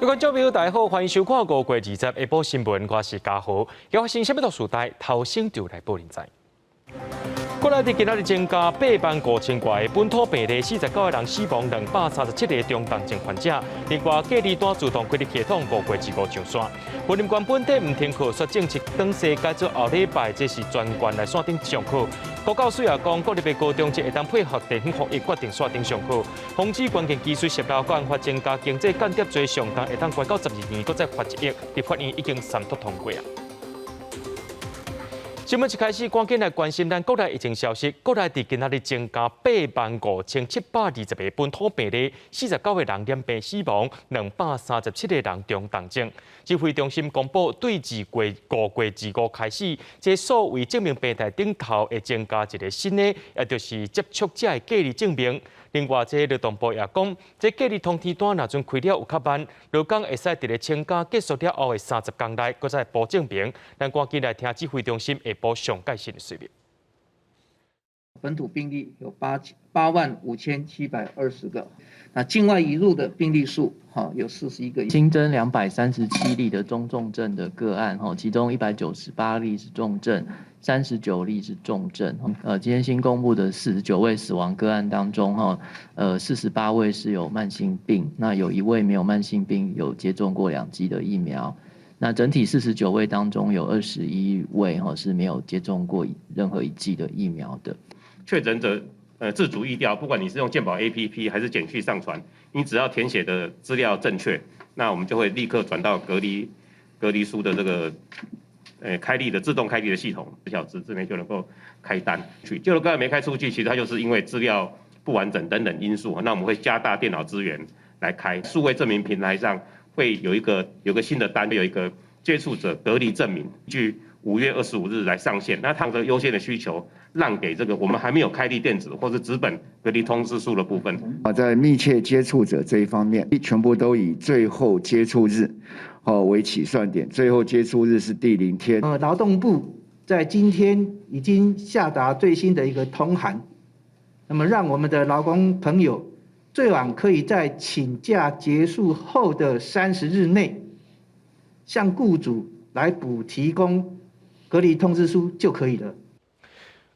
各位观众朋友，大家好，欢迎收看5月20日下晡新闻，我是嘉豪。要发生什么大事代，头先就来报您知。国内伫今仔日增加85000多的本土病例，49个人死亡，237个中重症患者。另外，隔离单自动开立系统5月15上线。云林县本地唔停课，说政策等世改做后礼拜，这是全县来线顶上课。国教署也讲，国立的高中节会当配合地方防疫，决定线顶上课。防止关键技术泄漏，案发增加经济间谍罪上限会当关到12年，搁再罚1亿。立法院已经三读通过啊。新闻一开始，赶紧来关心咱国内疫情消息。国内伫今仔日增加85720个本土病例，49个人染病死亡，237个人中重症。指挥中心公布，对自5月25开始，这所谓证明病态顶头会增加一个新的，也就是接触者的隔离证明。另外，这劳动部也讲，这隔离通知单若阵开了有较慢，劳工会使伫咧请假结束了后的30天内，搁再补证明。咱赶紧来听指挥中心下晡上解释的说明。本土病例有85720个，那境外移入的病例数有41个，新增237例的中重症的个案，其中198例是重症，39例是重症。今天新公布的49位死亡个案当中，48位是有慢性病，那有1位没有慢性病，有接种过2剂的疫苗。那整体49位当中有21位是没有接种过任何1剂的疫苗的。确诊者自主疫调，不管你是用健保 APP 还是简讯上传，你只要填写的资料正确，那我们就会立刻转到隔离书的这个开立的自动开立的系统，1小时之内就能够开单去。就刚才没开出去，其实它就是因为资料不完整等等因素，那我们会加大电脑资源来开。数位证明平台上会有个新的单，有一个接触者隔离证明，据5月25日来上线。那它的优先的需求让给这个我们还没有开立电子或是纸本隔离通知书的部分。在密切接触者这一方面，全部都以最后接触日为起算点，最后接触日是第0天。劳动部在今天已经下达最新的一个通函，那么让我们的劳工朋友最晚可以在请假结束后的30日内，向雇主来提供隔离通知书就可以了。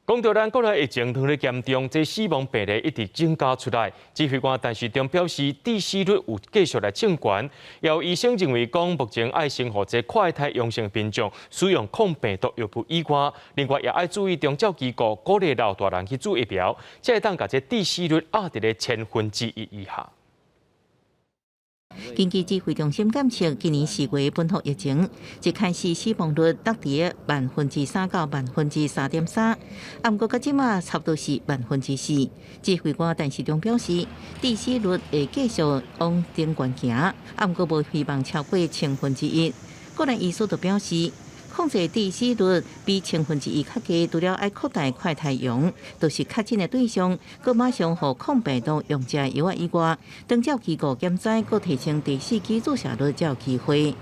讲到咱国内疫情愈来严重，这死亡病例一直增加出来。指挥官陈时中表示，致死率有继续来升悬，也有医生认为讲，目前爱先互这快筛阳性民众使用抗病毒药物以外，另外也要注意中照机构鼓励老大人去注疫苗，才会当把这致死率压伫咧1/1000以下。根据指挥中心监测，今年4月本土疫情一开始死亡率达伫3%到3.3%，不过到即马差不多是4%。指挥官陈时中表示，致死率会继续往顶悬行，不过无希望超过1/1000。个人医师就表示，控制致死率比1/1000较低，除了要扩大快筛阳，就是确诊的对象，佮马上互抗病毒用这药以外，当照机构检测，佮提升第4期注射率才有机会。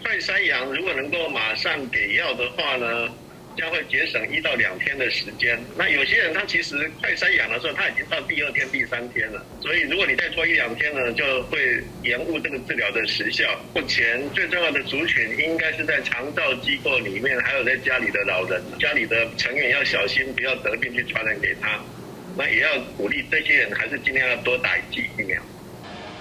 快筛阳如果能够马上给药的话呢，将会节省1到2天的时间。那有些人他其实快筛阳的时候，他已经到第2天、第3天了，所以如果你再拖1、2天呢，就会延误这个治疗的时效。目前最重要的族群应该是在长照机构里面，还有在家里的老人，家里的成员要小心，不要得病去传染给他。那也要鼓励这些人，还是尽量要多打1剂疫苗。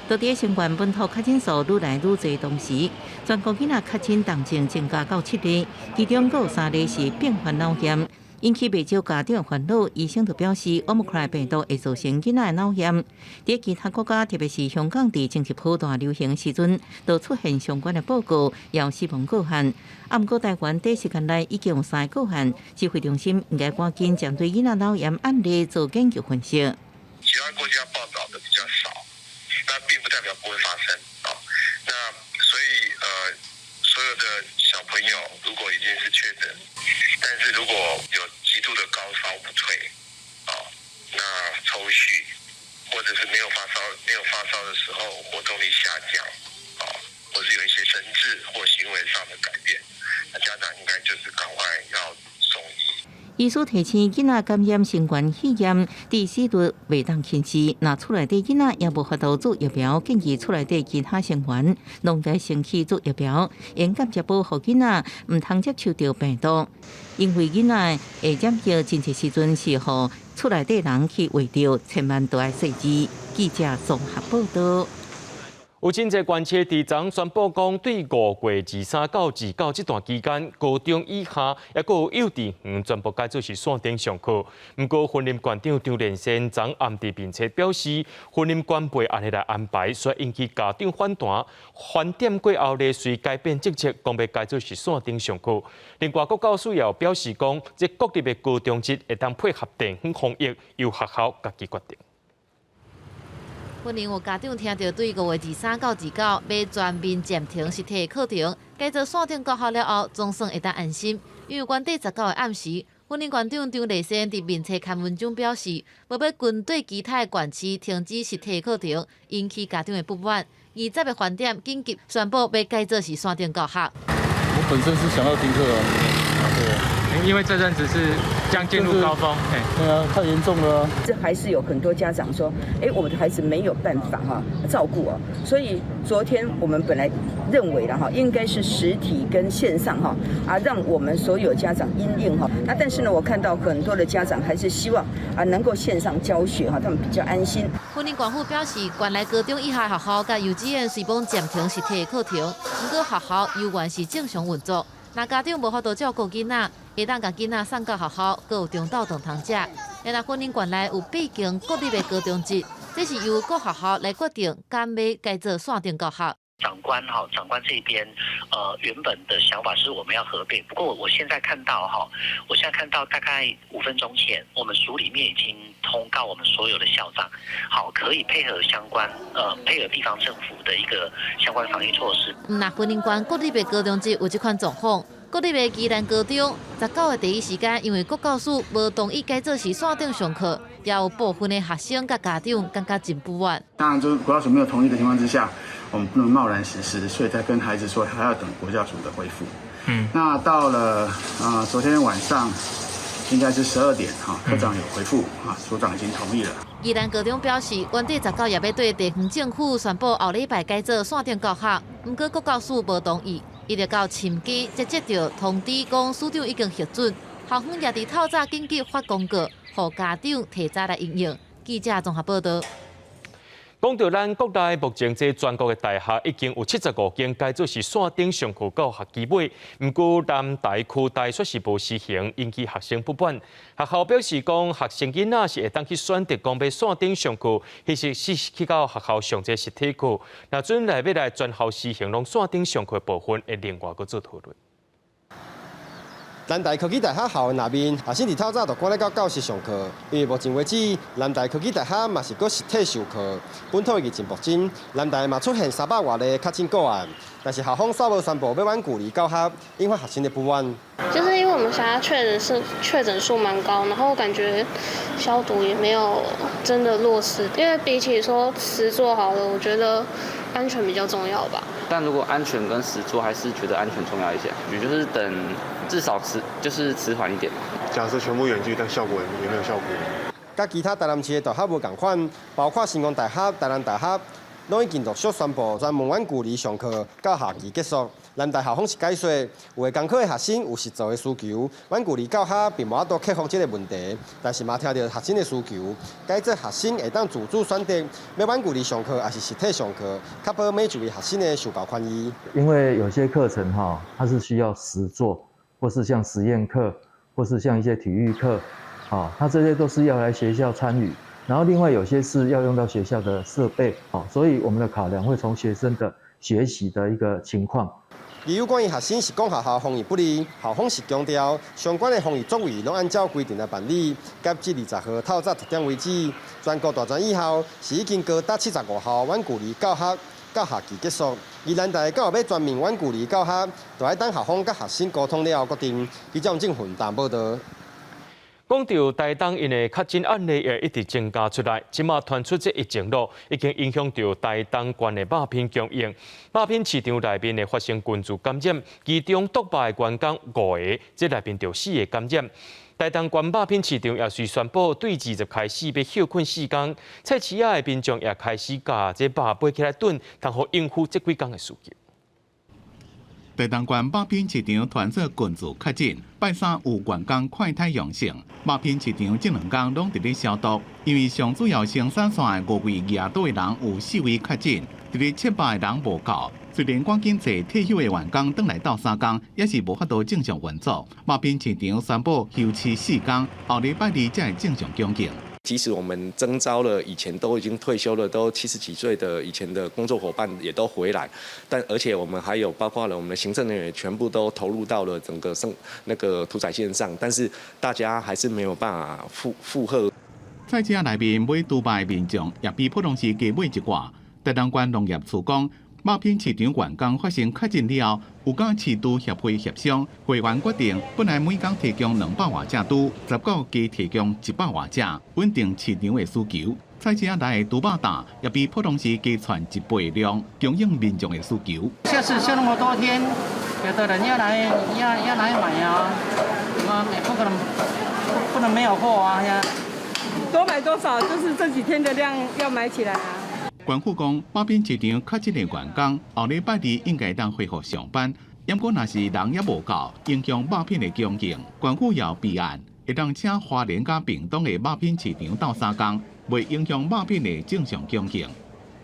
到底新冠本土确诊数愈来愈多同时，全国囡仔确诊重症增加到7例，其中有3例是并发脑炎，引起不少家长烦恼。医生就表示，奥密克戎病毒会造成囡仔的脑炎。在其他国家，特别是香港，在经济普大流行时阵，都出现相关的报告，也有死亡个案。不过，台湾短时间内已经有3个个案，指挥中心应该赶紧针对囡仔脑炎案例做研究分析。其他国家报道的比较少，那并不代表不会发生那所以所有的小朋友如果已经是确诊，但是如果有极度的高烧不退那抽搐或者是没有发烧的时候活动力下降或是有一些神志或行为上的改变，那家长应该就是赶快要送医。医师提醒囡仔感染新冠肺炎，第4轮未当轻视，若厝内底囡仔也无法度做疫苗，建议厝内底其他成员拢在先去做疫苗，严格接保护囡仔，唔通接触到病毒。因为囡仔会染疫真侪时阵是互厝内底人去喂着，千万都爱细致。记者综合报道。有真侪关切伫昨宣布讲，对5月23到29这段期间，高中以下也阁有幼稚园全部改做是线顶上课。不过，婚林馆长张连生昨暗地并且表示，婚林馆袂按呢来安排，所以引起家长反弹。翻点过后咧，随改变政策，讲要改做是线顶上课。另外，国教署也表示讲，这国立的高中节会当配合地方防疫，由学校家己决定。本年有家长听到对5月23到29要全面暂停实体课程，改做线顶教学了后，总算会当安心。因为原底19的暗时，婚林馆长张立生伫面册刊文中表示，要军队其他县市停止实体课程，引起家长的不满。20的饭店紧急宣布要改做是线顶教学。我本身是想要停课对。因为这阵子是将进入高峰，对啊，太严重了。这还是有很多家长说，我的孩子没有办法照顾哦，所以昨天我们本来认为了应该是实体跟线上让我们所有家长因应那但是呢，我看到很多的家长还是希望能够线上教学他们比较安心。婚林管府表示，原来高中以下学校甲幼稚园虽帮暂停实体课程，不过学校依然是正常运作。若家长无法度照顾囡仔，会当甲囡仔送到学校，阁有中昼顿通食。若婚林馆内有毕竟国立的高中节，这是由各学校来决定，敢要改做线顶教学。长官这边，原本的想法是我们要合并，不过我现在看到大概5分钟前，我们署里面已经通告我们所有的校长，可以配合相关配合地方政府的一个相关防疫措施。那婚林馆国立的高中节有这款状况，国立的宜兰高中19的第一时间，因为国教署无同意改做是线顶上课，也有部分的学生甲家长感觉真不安。当然，就是国教署没有同意的情况之下，我们不能贸然实施，所以才跟孩子说还要等国教署的回复。那到了昨天晚上应该是12点科长有回复署长已经同意了。宜兰高中表示，原底19也要对地方政府宣布后礼拜改做线顶教学，不过国教署无同意，一直到深基才接到通知，讲署长已经核准，校方也伫透早紧急发公告，让家长提早来应用。记者综合报道。讲到咱国内目前这全国的大学已经有75间改做是线顶上课到学期尾，不过南大区大却是无实行，引起学生不满。学校表示讲，学生囡仔是会当去选择讲要线顶上课，还是去到学校上这实体课。那准来要来全校实行拢线顶上课部分，会另外搁做讨论。南大科技大学校园内面，学生伫透早就赶来到教室上课，因为目前为止，南大科技大学嘛是搁实体授课。本土疫情目前，南大嘛出现300外个确诊个案，但是校方稍无宣布要挽距离教学，引发学生的不安。就是因为我们辖下确诊数蛮高，然后感觉消毒也没有真的落实，因为比起说实做好了，我觉得安全比较重要吧。但如果安全跟实做，还是觉得安全重要一些，也就是等至少迟缓一点。假设全部远距，但效果也没有效果。甲其他台南市的大学无同款，包括成功大学、台南大学，拢已经陆续宣布专门挽距离上课到下期结束。南大校方是解说，有的工课的学生有实做的需求，挽距离教学并无法度克服这个问题。但是嘛，听到学生的需求，改做学生会当自主选择要挽距离上课还是实体上课，确保每一位学生的受教权益。因为有些课程它是需要实作，或是像实验课，或是像一些体育课，它这些都是要来学校参与。然后另外有些是要用到学校的设备，所以我们的考量会从学生的学习的一个情况。而有关于学生是讲学校防疫不力，校方是强调相关的防疫作为拢按照规定来办理。截至20号透早10点为止，全国大专以后是已经高达75校挽距离教学到下期结束。而南大到后要全面挽距离教学，就要等校方甲学生沟通了后决定。记者郑混淡报道。讲到台东因的确诊案例也一直增加出来，即马传出这疫情路已经影响到台东县的肉品供应。肉品市场内面的发生群聚感染，其中毒霸的员工5个，这内面就4个感染。台东县肉品市场也是宣布对20开始要休困4天，菜市仔的民众也开始把这肉买起来炖，通好应付这几天的需求。台东县肉品市场传出群聚确诊，拜三有员工快筛阳性。肉品市场这2天拢伫咧消毒，因为上主要生产线的5位亚岛的人有4位确诊，伫咧切肉的人无够。虽然赶紧找退休的员工转来斗3天，也是无法度正常运作。肉品市场宣布休市4天，后礼拜2才会正常供应。即使我们征召了以前都已经退休了，都70几岁的以前的工作伙伴也都回来，但而且我们还有包括了我们的行政人员全部都投入到了整个屠宰线上，但是大家还是没有办法负荷。菜市内面买猪排的民众也比普通时加买一寡。台东县农业处讲，肉品市场员工发生确诊了后，有甲饲猪协会协商，会员决定本来每天提供200外只猪，19加提供100外只，稳定市场的需求。菜市仔内的猪肉蛋也比普通时加传1倍量，供应民众的需求。休那么多天，有的人要来买啊，也不能没有货啊呀。多买多少，就是这几天的量要买起来啊。官府讲，肉品市场确诊的员工后礼拜2应该当恢复上班，不过若是人也无够，影响肉品的供应，官府也备案，会当请花莲甲屏东的肉品市场斗3天，未影响肉品的正常供应。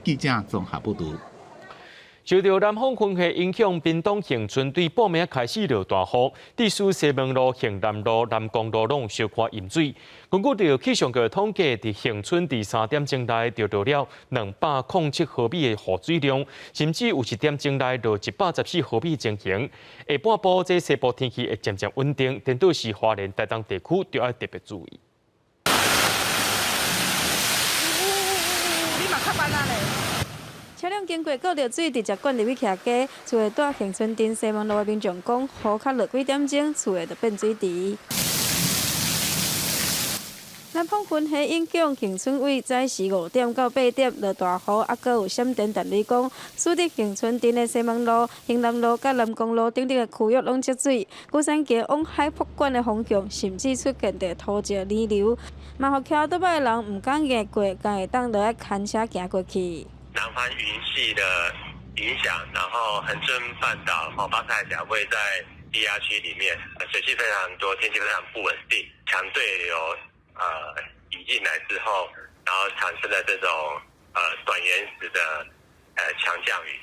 记者综合报道。受到南方风系影响，屏东恒春对半暝开始落大雨，地区西门路、恒南路、南公路拢小可淹水。根据到气象局统计，伫恒春第3点钟内就落了207毫米的雨水量，甚至有1点钟内落114毫米情形。下半部这西部天气会渐渐稳定，颠倒是花莲、台东地区就要特别注意。你嘛较慢啊咧。车辆经过过着水，直接灌入去徛街。厝的住恒春镇西门路的民众讲，雨较落几点钟，厝的就变水池。南方云系影响，恒春位早时5点到8点落大雨，还佫有闪电。但你讲，属伫恒春镇的西门路、恒南路、甲南公路等等的区域拢积水，鼓山街往海瀑管的方向，甚至出现着土石泥流，嘛互骑倒摆的人唔敢行过，敢会当落来牵车行过去。南方云系的影响，然后恒春半岛、巴士海峡会在低压区里面，水汽非常多，天气非常不稳定，强对流移进来之后，然后产生了这种短延时的强降雨。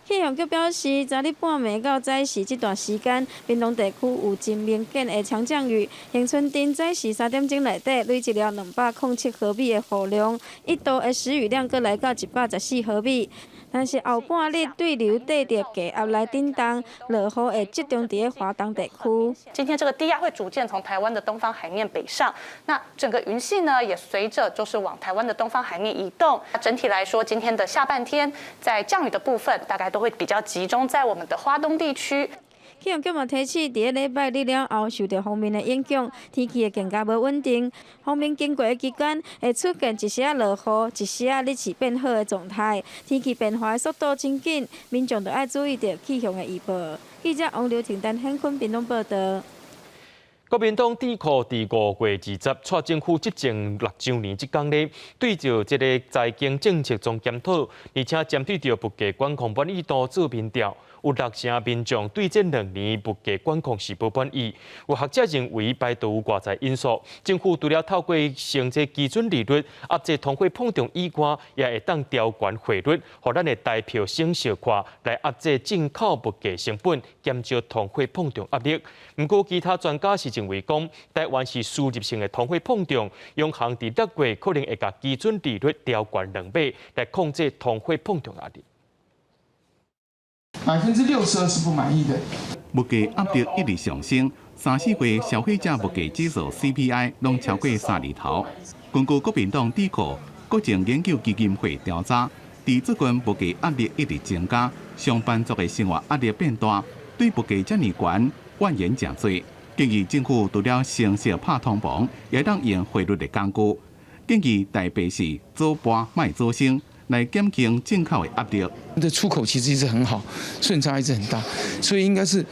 气象局表示，昨日半暝到早时这段时间，屏东地区有真明显的强降雨。恒春镇早时3点钟内底累积了207毫米的雨量，一度的时雨量阁来到114毫米。但是后半日对流带着低压来叮当，落雨会集中在华东地区。今天这个低压会逐渐从台湾的东方海面北上，那整个云系呢也随着就是往台湾的东方海面移动。整体来说，今天的下半天在降雨的部分，大概都会比较集中在我们的花东地区。气象局嘛提醒，伫礼拜日了后，受到风面的影响，天气会更加无稳定。风面经过的期间，会出现一时落雨，一时日气变好的状态。天气变化的速度真紧，民众就要注意到气象的预报。记者王刘婷、陈显坤屏东报道。国民党智库伫5月20蔡政府执政6周年这天呢，对着这个财经政策总检讨，而且针对着物价管控满意度做民调。有6成民众对这2年物价管控是不满意。有学者认为，排除有外在因素，政府除了透过升这基准利率、压制通货膨胀以外，也会当调悬汇率，互咱的台票升小块，来压制进口物价成本，减少通货膨胀压力。不过，其他专家是认为讲，台湾是输入性的通货膨胀，央行伫6月可能会把基准利率调悬2倍，来控制通货膨胀压力。62%是不满意的。物价压力一直上升，3、4月消费者物价指数 CPI 拢超过3厘头。根据国民党智库国情研究基金会调查，伫最近物价压力一直增加，上班族的生活压力变大，对物价遮尔悬，怨言真多。建议政府除了成熟拍通膨，也当用汇率的工具。建议台北市做搬卖做升，来减轻进口的压力。的出口其实一直很好，顺差一直很大，所以应该是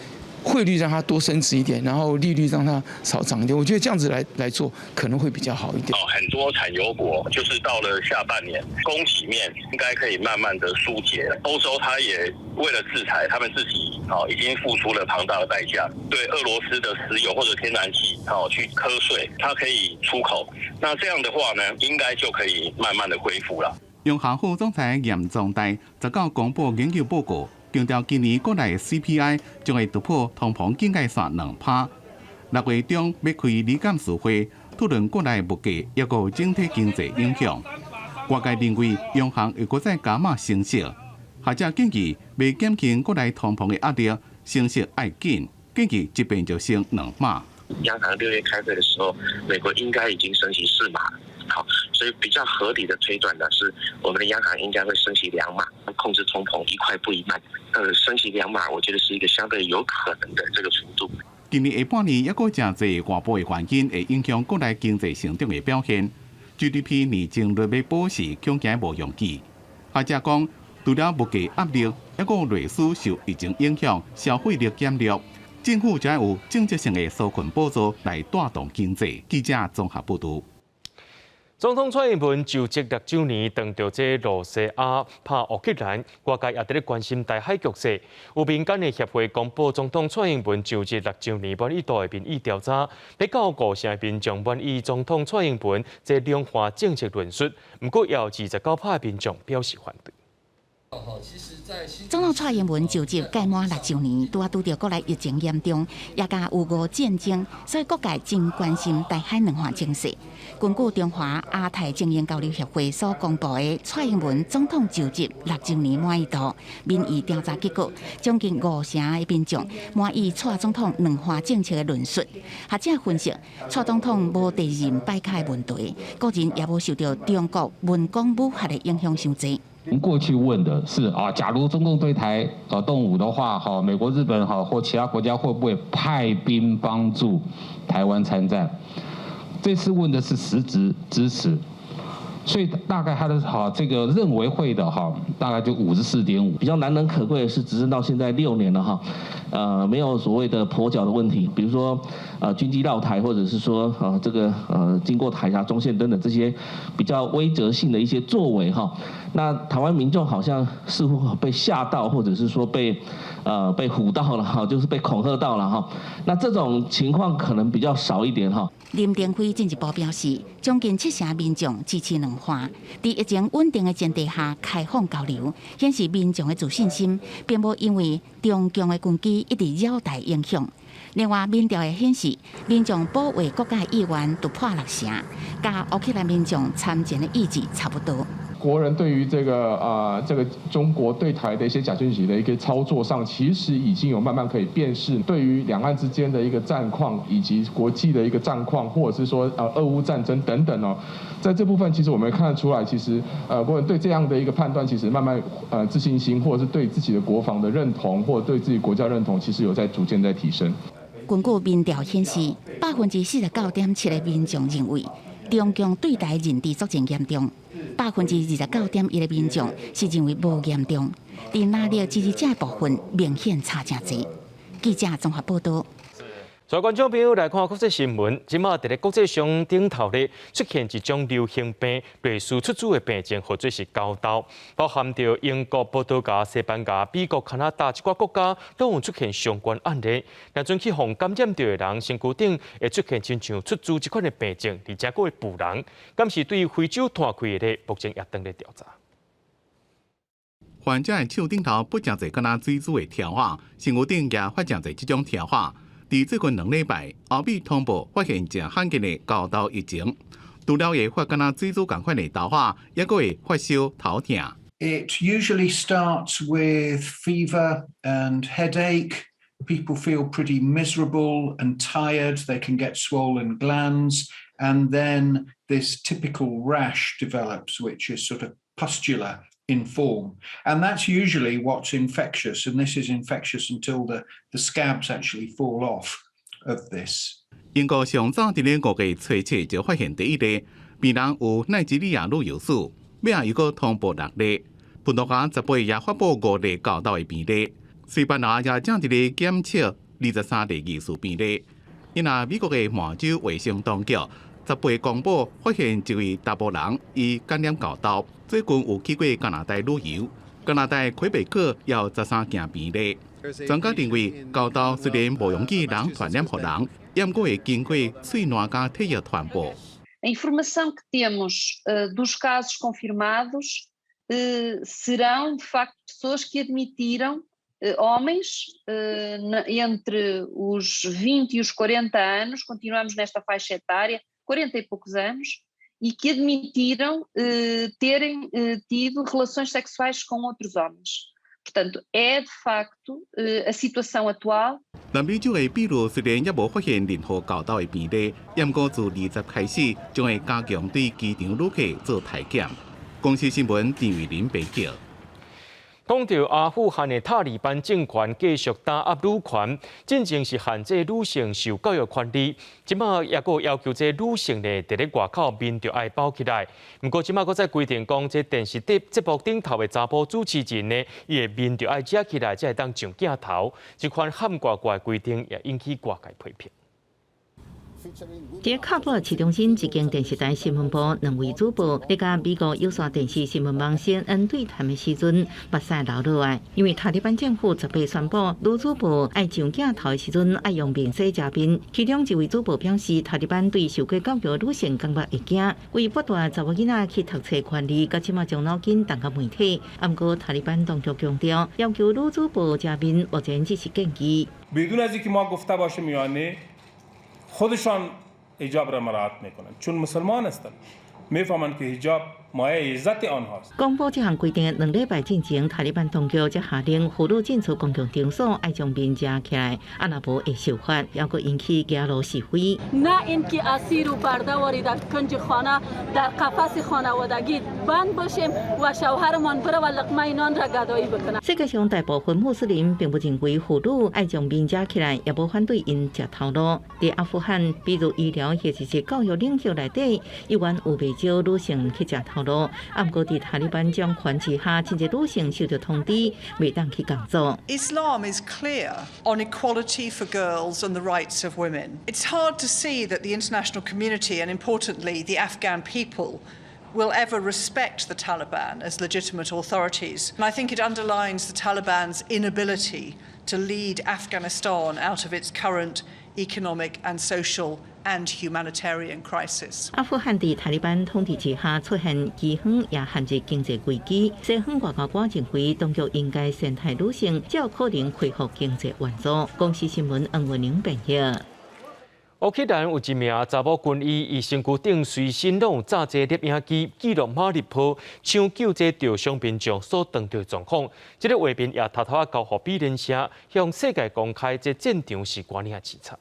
汇率让它多升值一点，然后利率让它少涨一点。我觉得这样子来做可能会比较好一点。很多产油国就是到了下半年，供给面应该可以慢慢的疏解。欧洲它也为了制裁，他们自己已经付出了庞大的代价，对俄罗斯的石油或者天然气去课税，它可以出口。那这样的话呢，应该就可以慢慢的恢复了。央行副总裁严仲大19公布研究报告，强调今年国内 CPI 将会突破通膨警戒线2%。6月中要开理监事会，讨论国内物价也有整体经济影响。外界认为央行会再加码升息，学者建议为减轻国内通膨的压力，升息要紧，建议一变就升2码。央行6月开会的时候，美国应该已经升息4码。好，所以比较合理的推断呢，是我们的央行应该会升息2码，控制通膨一快不一慢。升息2码，我觉得是一个相对有可能的这个程度。今年下半年也有真侪外部的环境会影响国内经济成长的表现。GDP 年增率要保持恐惊无容易。学者讲，除了物价压力，也有类似受疫情影响，消费力减弱，政府才有政策性的纾困补助来带动经济。记者综合报道。总统蔡英文就职6周年，当着这罗西亚拍乌克兰，外界也在关心台海局势。有民间的协会公布，总统蔡英文就职6周年满意度的民意调查，比较5成民众满意总统蔡英文这量化政策论述，不过也有29%的民众表示反对。总统蔡英文就职届满6周年，拄到国内疫情严重，也加俄乌战争，所以各界真关心台海两化情势。根据中华亚太精英交流协会所公布的蔡英文总统就职6周年满意度民意调查结果，将近5成的民众满意蔡总统两化政策的论述。学者分析，蔡总统无第二任摆卡的问题，个人也无受到中国文攻武吓的影响伤济。过去问的是假如中共对台动武的话，美国、日本或其他国家会不会派兵帮助台湾参战？这次问的是实质支持，所以大概他的这个认为会的大概就54.5%。比较难能可贵的是，执政到现在6年了没有所谓的跛脚的问题，比如说军机绕台，或者是说这个经过海峡中线等等这些比较威慑性的一些作为那台湾民众好像似乎被吓到，或者是说被唬到了就是被恐吓到了那这种情况可能比较少一点林登辉进一步表示，将近7成民众支持两化，在疫情稳定的前提下开放交流，显示民众的自信心，并无因为中共的军机一直扰台影响。另外，民调也显示，民众保卫国家的意愿突破6成，甲乌克兰民众参战的意志差不多。国人对于这个中国对台的一些假讯息的一个操作上，其实已经有慢慢可以辨识。对于两岸之间的一个战况，以及国际的一个战况，或者是说俄乌战争等等在这部分其实我们看得出来，其实国人对这样的一个判断，其实慢慢自信心，或者是对自己的国防的认同，或者对自己国家认同，其实有在逐渐在提升。根据民调显示，49.7%的民众认为中共对台认知作战严重，29.1%的民众是认为无严重，而哪里支持者的部分明显差真侪。记者综合报道。所有观众朋友来看国际新闻，今麦在国际上顶头咧出现一种流行病，类似出租的病症，或者是高痘，包含着英国、葡萄牙、西班牙、美国、加拿大一寡国家都有出现相关案例。但准去互感染到的人，身躯顶会出现亲像出租这款的病症，而且佫会捕人。敢是对非洲摊开的咧，目前也当咧调查。患者的手顶头不真侪敢若水珠的条画，身躯顶也发现侪这种条画。伫最近2礼拜，欧美通报发现正罕见的高痘疫情，除了会发敢若水珠同款的头发，也佫会发烧、头痛。It usually starts with fever and headache. People feel pretty miserable and tired. They can get swollen glands, and then this typical rash develops, which is sort of pustular in form, and that's usually what's infectious, and this is infectious until the scabs actually fall off. of this. 英国上早伫咧5月初7就发现第一例病人有奈及利亚旅游史，尾仔又个通报6例。葡萄牙18日也发布5例教导的病例，西班牙也正伫咧检测23例疑似病例。因啊，美国的麻州卫生当局18日公布发现一位查甫人伊感染教导，最近有去过加拿大旅游。加拿大魁北克也有13件病例。专家认为，教导虽然无容易人传染给人，也过会经过水暖加体液传播。A informação que temos dos casos confirmados serão de facto pessoas que admitiram homens entre os 20 e os 40 anos, continuamos nesta faixa etária, 40 e poucos anos, e que admitiram terem tido relações sexuais com outros homens. Portanto, é de facto a situação atual. 南美洲的秘鲁虽然也无发现任何教导的病例，不过自20开始将会加强对机场旅客做体检。公司新闻郑伟林报道。讲到阿富汗的塔利班政权继续打压女权，真正是限制女性受教育权利。即马也个要求这女性呢，伫咧外口面着爱包起来。不过即马搁再规定讲，这电视节目顶头的查甫主持人呢，伊的面着爱遮起来，才会当上镜头。这款含挂挂的规定也引起外界批评。在喀布尔市中心一间电视台新闻部2位主播，咧甲美国有线电视新闻网 CNN 对谈的时阵，目屎流落来，因为塔利班政府18日宣布，女主播爱上镜头的时阵爱用面洗遮面。其中一位主播表示，塔利班对受过教育女性感觉会惊，为剥夺查某囡仔去读册权利，甲即马将脑筋动到媒体。不过塔利班当局强调，要求女主播遮面目前只是建议。خودشان حجاب را مراعات میکنند چون مسلمان هستند میفهمند که حجاب مایه عزت آنهاست. 公布这项规定2礼拜之前，塔利班当局才下令妇女进出公共场所爱将面遮起来，若无会受罚，也佫引起街路是非。نه اینکه اسیر و برده‌واری در کنج خانه در قفس خانوادگی بند باشیم و شوهرمان بره و لقمه نان را گدایی بکنه. 世界上大部分穆斯林并不认为妇女爱将面遮起来，也无反对因食头路。在阿富汗，比如医疗或者是教育领域内底，依然有不少女性去食头路。不过，在塔利班掌权之下，真侪女性受到通知，袂当去工作。Islam is clear on equality for girls and the rights of women. It's hard to see that the international community and importantly the Afghan people will ever respect the Taliban as legitimate authorities. And I think it underlines the Taliban's inability to lead Afghanistan out of its current economic and social and humanitarian crisis. 阿富汗在塔利班统治之下出现饥荒，也限制经济危机。西方外交官认为，当局应该善待女性，才有可能恢复经济援助。公司新闻黄文玲报道。乌克兰有一名查某军医，伊身躯顶随身拢有炸济摄影机，记录马里坡抢救这受伤民众所遇到的状况。这个画面也偷偷交予美联社，向世界公开这战场是偌尔凄惨。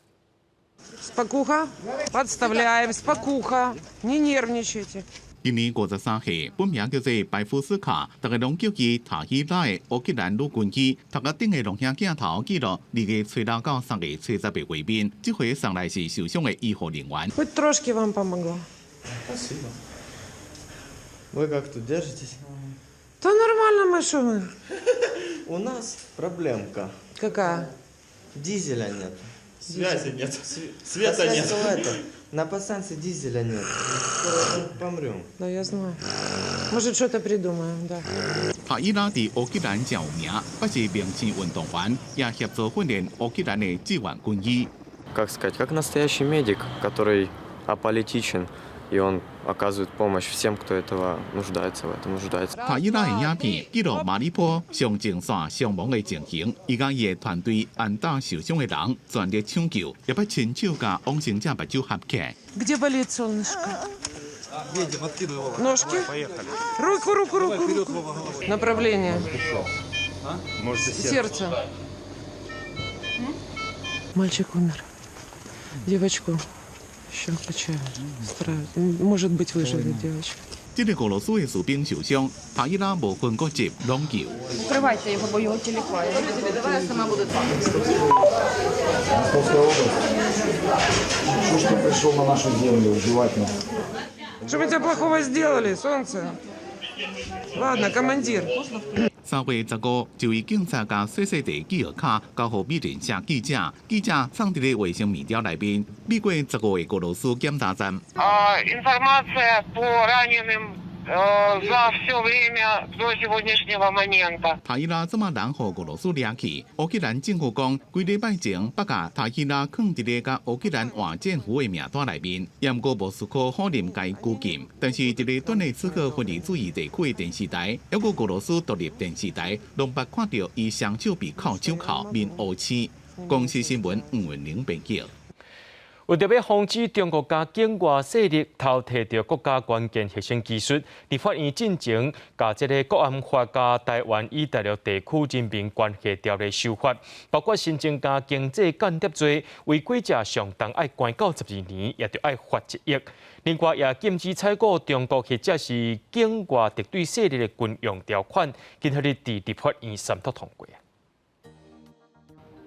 Спокуха, подставляем, спокуха, не нервничайте. 今年53岁，本名叫做白夫斯卡，大家拢叫伊塔希拉的乌克兰女军医，头壳顶的录像镜头记录2月初6到3月初10的画面。这回上来是受伤的医护人员。Хоть трошки вам помогла. Спасибо. Вы как тут держитесь? Да нормально мы что мы. У нас проблемка. Какая? Дизеля нет. Связи нет. Света нет. На подстанции дизеля нет. Скоро помрем. Да, я знаю. Может, что-то придумаем, да. 塔伊拉在乌克兰真有名，不是明星运动员，也协助训练乌克兰的志愿军医。Как сказать, как настоящий медик, который аполитичен, и он оказывает помощь всем, кто этого нуждается, в этом нуждается. 塔伊拉的影片记录马里坡上前线伤亡的情形，伊甲伊的团队按打受伤的人全力抢救，也把亲手甲往生者目睭合起来。Где болит солнышко? Едем, откидывай его. Ножки? Поехали. Руку. Направление. Сердце. Мальчик умер. Девочку еще качаю. Может быть, выживет девочка. 这个俄罗斯的士兵受伤，帕伊拉无分国籍拢救。Что мы тебе плохого сделали, солнце? Ладно, командир. 3月15，一位警察甲细细地记号卡交予美联社记者，记者藏伫咧卫星面条内面，美国15个俄罗斯检查站。Информация по раненым за все время до сегодняшнего момента。塔伊拉这么难互俄罗斯掠去？乌克兰政府讲，几礼拜前把甲塔伊拉放伫咧甲乌克兰换政府的名单内面，也毋过莫斯科否认该拘禁。但是，一个顿内茨克分离主义地区的电视台，还有俄罗斯独立电视台，拢捌看到伊双手被铐手铐，面乌青。公司新闻黄文玲编辑。为着要防止中国加境外势力偷摕到国家关键核心技术，立法院进前甲这个国安法加台湾与大陆地区人民关系条例修法，包括新增加经济间谍罪，违规者上重爱关到12年，也着爱罚1亿。另外，也禁止采购中国或者是境外敌对势力的军用条款，今日伫立法院三读通过。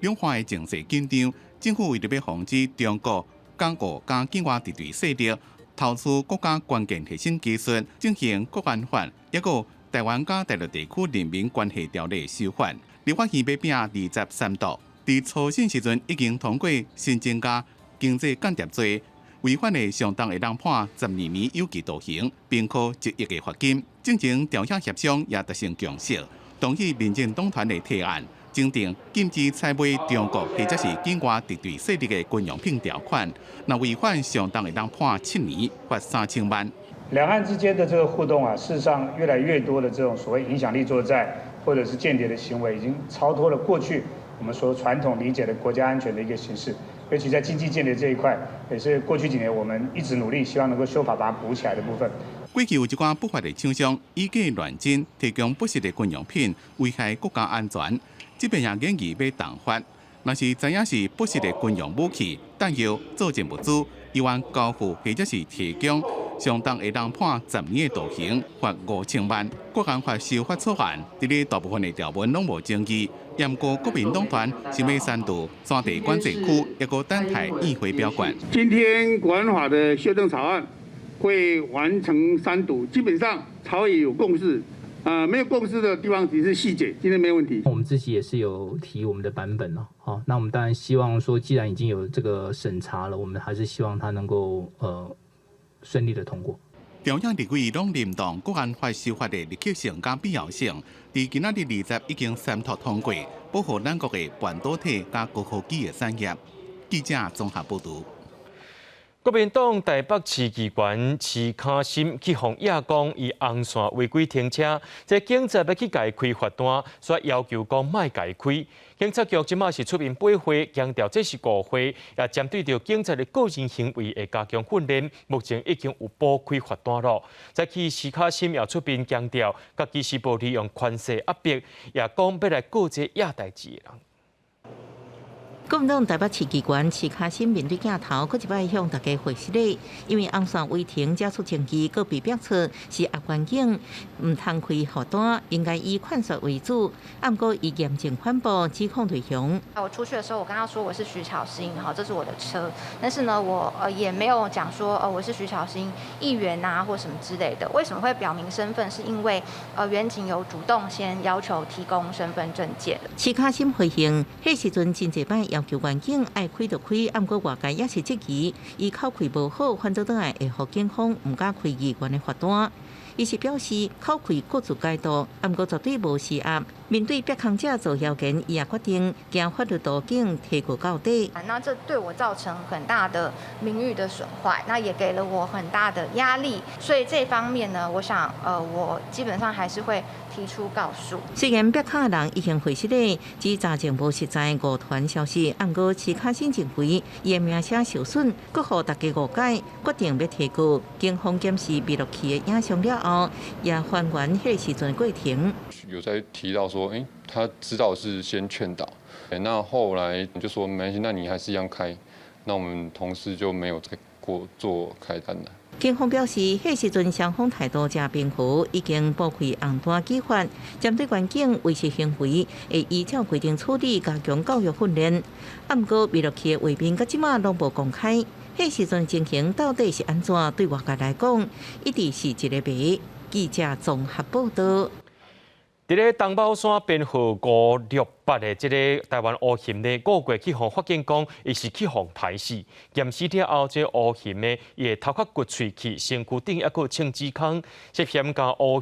两法的情势紧张，政府为了要防止中国、港澳加境外敌对势力偷取国家关键核心技术，进行国安法，也有台湾加大陆地区人民关系条例修法。立法院要拼23读，伫初审时阵已经通过新增加经济间谍罪，违反的上重会当判12年有期徒刑，并科1亿的罚金。进前朝野协商也达成共识，同意民进党团的提案。制定禁止采买中国或者是境外敌对势力的军用品条款，那违反上重会当判7年，罚3000万。两岸之间的这个互动啊，事实上越来越多的这种所谓影响力作战或者是间谍的行为，已经超脱了过去我们所传统理解的国家安全的一个形式。尤其在经济间谍这一块，也是过去几年我们一直努力，希望能够修法把它补起来的部分。过去有一寡不法的厂商以假乱真，提供不实的军用品，危害国家安全。这边也建议要重罚，若是知影是不实的军用武器、弹药、作证物资，依案交付或者是提供，上重会当判10年的徒刑，罚5000万。国安法修法草案，伫咧大部分的条文拢无争议，也毋过国民党团想要删除山地管制区，一个等待议会表决。今天国安法的修正草案会完成3读，基本上朝野有共识。没有共识的地方只是细节，今天没有问题。我们自己也是有提我们的版本了，好，那我们当然希望说，既然已经有这个审查了，我们还是希望它能够顺利的通过。中央地区拢认同国安法修法的立刻性加必要性，伫今仔日20已经三读通过，保护咱国的半导体加高科技的产业。记者综合报道。国民党台北市议员徐卡心去向亚讲以红线违规停车，这警察要去改开罚单，所以要求讲卖改开。警察局即马是出面驳回，强调这是误会，也针对着警察的个人行为会加强训练，目前已经有补开罚单了。再去徐卡心也出面强调，家己是无利用权势压迫，也讲要来告这亚代志的人。国民党台北市议员徐卡心面对镜头，佫一摆向大家回失礼，因为红线违停加出证据，佫被逼出是阿关警唔通开罚单，应该以劝说为主。按过以严正反驳指控内容。我出去的时候，我跟他说我是徐巧芯，好，这是我的车。但是呢，我也没有讲说我是徐巧芯议员啊或什么之类的。为什么会表明身份？是因为员警有主动先要求提供身份证件。徐卡心回应，迄时阵真济摆要求员警爱开就开，按过外界也是质疑，伊口气无好，反正倒来会互警方唔敢开议员的罚单。伊是表示口气各自解读，按过绝对无施压。面对逼抗者做要件，伊也决定经法律途径提告到底。那这对我造成很大的名誉的损坏，那也给了我很大的压力。所以这方面呢，我想我基本上还是会提出告诉。虽然逼卡人已经回失礼，指查证无实在误传消息，按过徐卡心认为伊的名声受损，佫互大家误解，决定要提告。警方检视闭路器的影像了后，也还原迄个时阵过程。有在提到说，他知道是先劝导，那后来就说没关系，那你还是一样开，那我们同事就没有再做开单了。警方表示，迄时阵双方态度正平和，已经拨开红单举法，针对环境维持行为，会依照规定处理，加强教育训练。不过，娱乐区的画面到即马拢无公开，迄时阵情形到底是安怎？对外界来讲，一直是一个谜。记者综合报道。伫咧东宝山编号568的这个台湾乌熊呢，5月去互发现讲，伊是去互抬死。验尸了后，这乌熊呢，伊的头壳骨喙齿、身躯顶抑个青指孔，涉嫌将乌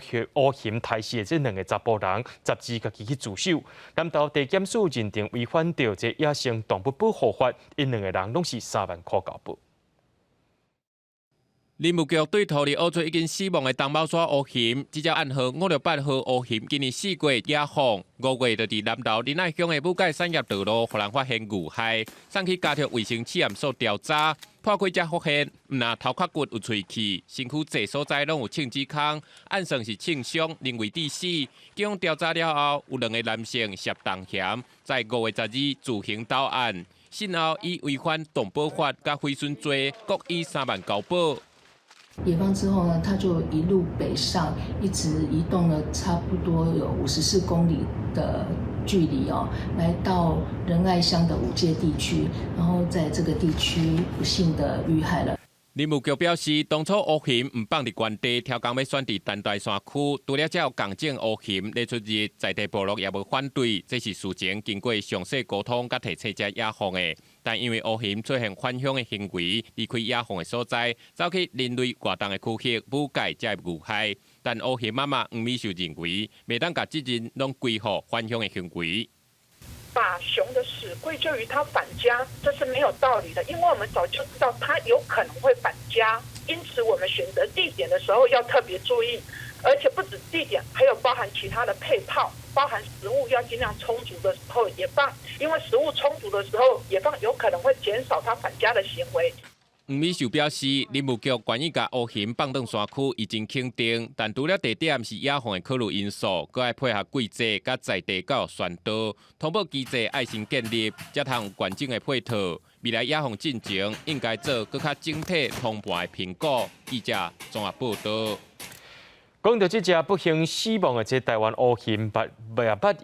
熊抬死的这2个查甫人，杂志家己去自首。南投地检署认定违反到这野生动物保护法，因2个人拢是3万块交保。林务局对土里挖出已经死亡的东宝山乌熊，这只暗号568号乌熊今年4月野放，5月就伫南投林内乡的武界产业道路，互人发现遇害，送去家庭卫生试验所调查，破开才发现，唔但头壳骨有喙齿，身躯侪所在拢有枪指孔，按算是轻伤，认为致死。经过调查了后，有2个男性涉同嫌，在5月12日自行到案，信后以违反动保法甲毁损罪，各以3万交保。野放之后呢，它就一路北上，一直移动了差不多有54公里的距离哦，来到仁爱乡的5界地区，然后在这个地区不幸的遇害了。林务局表示，当初乌熊唔放伫原地，挑工要选伫丹大山区，除了才有共种乌熊列出日，在地部落也无反对，这是事前经过详细沟通，甲提出才野放的。但因为乌熊出现返乡的行为，离开野放的所在，走去人类活动的区域，武界才会遇害。但乌熊妈妈黄美秀认为，袂当甲责任拢归乎返乡的行为。把熊的死归咎于他返家，这是没有道理的，因为我们早就知道他有可能会返家，因此我们选择地点的时候要特别注意，而且不止地点，还有包含其他的配套，包含食物要尽量充足的时候也放，因为食物充足的时候也放，有可能会减少他返家的行为。黄美秀表示，林务局愿意把乌熊放转山区已经肯定，但除了地点是野放的考虑因素，佮要配合规则甲在地教育宣导，通报机制爱先建立，才通有完整的配套。未来野放进程应该做更较整体通盘的评估。记者综合报道。讲到这只不幸死亡的这台湾乌熊，捌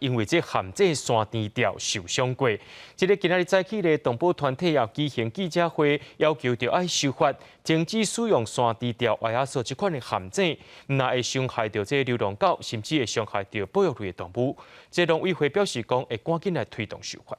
因为这陷这山田条受伤过。这个今仔日早起的动保团体也举行记者会，要求着爱修法，停止使用山田条、外亚索这款的陷阱，那会伤害到这流浪狗，甚至会伤害到保育类的动物。这农委会表示讲，会赶紧来推动修法。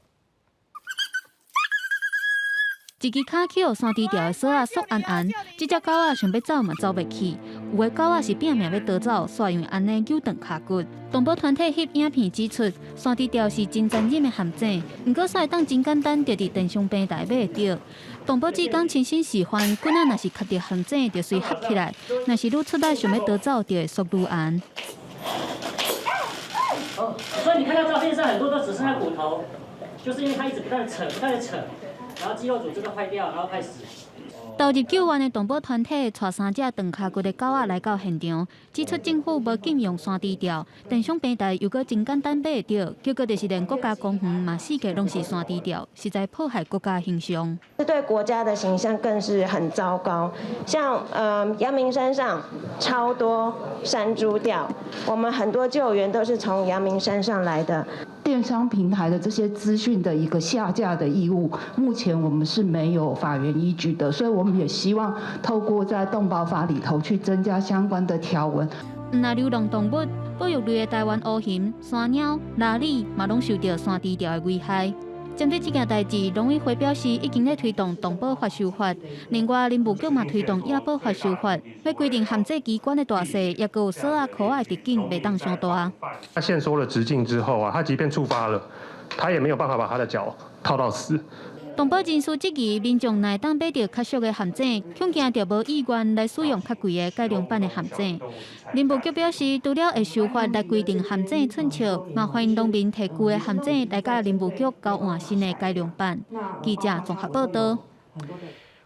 一支脚去互山猪条的锁仔锁安安，这只狗仔想要走嘛走袂去，有的狗仔是拼命要逃走，煞因为安尼扭断脚骨。动保团体翕影片指出，山猪条是真残忍的陷阱，不过煞会当真简单就伫电商平台买得到。动保只讲亲身示范，棍仔若是卡着陷阱，就随合起来；若是愈出来想要逃走，就会速愈安。所以你看到照片上很多都只剩下骨头，就是因为它一直不断的扯，然后肌肉组织都坏掉，然后快死。投入救援的动保团体带3只断脚骨的狗仔来到现场，指出政府无禁用山猪条，电商平台又搁真简单买得到，结果就是连国家公园嘛4个拢是山猪条，实在破坏国家形象。这对国家的形象更是很糟糕。像阳明山上超多山猪条，我们很多救援都是从阳明山上来的。电商平台的这些资讯的一个下架的义务，目前我们是没有法源依据的，所以我们也希望透过在动保法里头去增加相关的条文。那流浪动物、保育类的台湾乌熊、山鸟、腊鯉嘛，拢受到山猪条的危害。针对这件代志，农委会表示已经在推动动保法修法，另外林务局嘛推动野保法修法，要规定限制机关的大小，也有锁仔箍仔直径袂当伤大。他限缩了直径之后啊，他即便触发了，他也没有办法把他的脚套到死。动保人士质疑民众乃当买到较俗的陷阱，恐惊着无意愿来使用较贵的改良版的陷阱。林务局表示，除了会修法来规定陷阱寸尺，嘛欢迎农民摕旧的陷阱来甲林务局交换新的改良版。记者综合报道。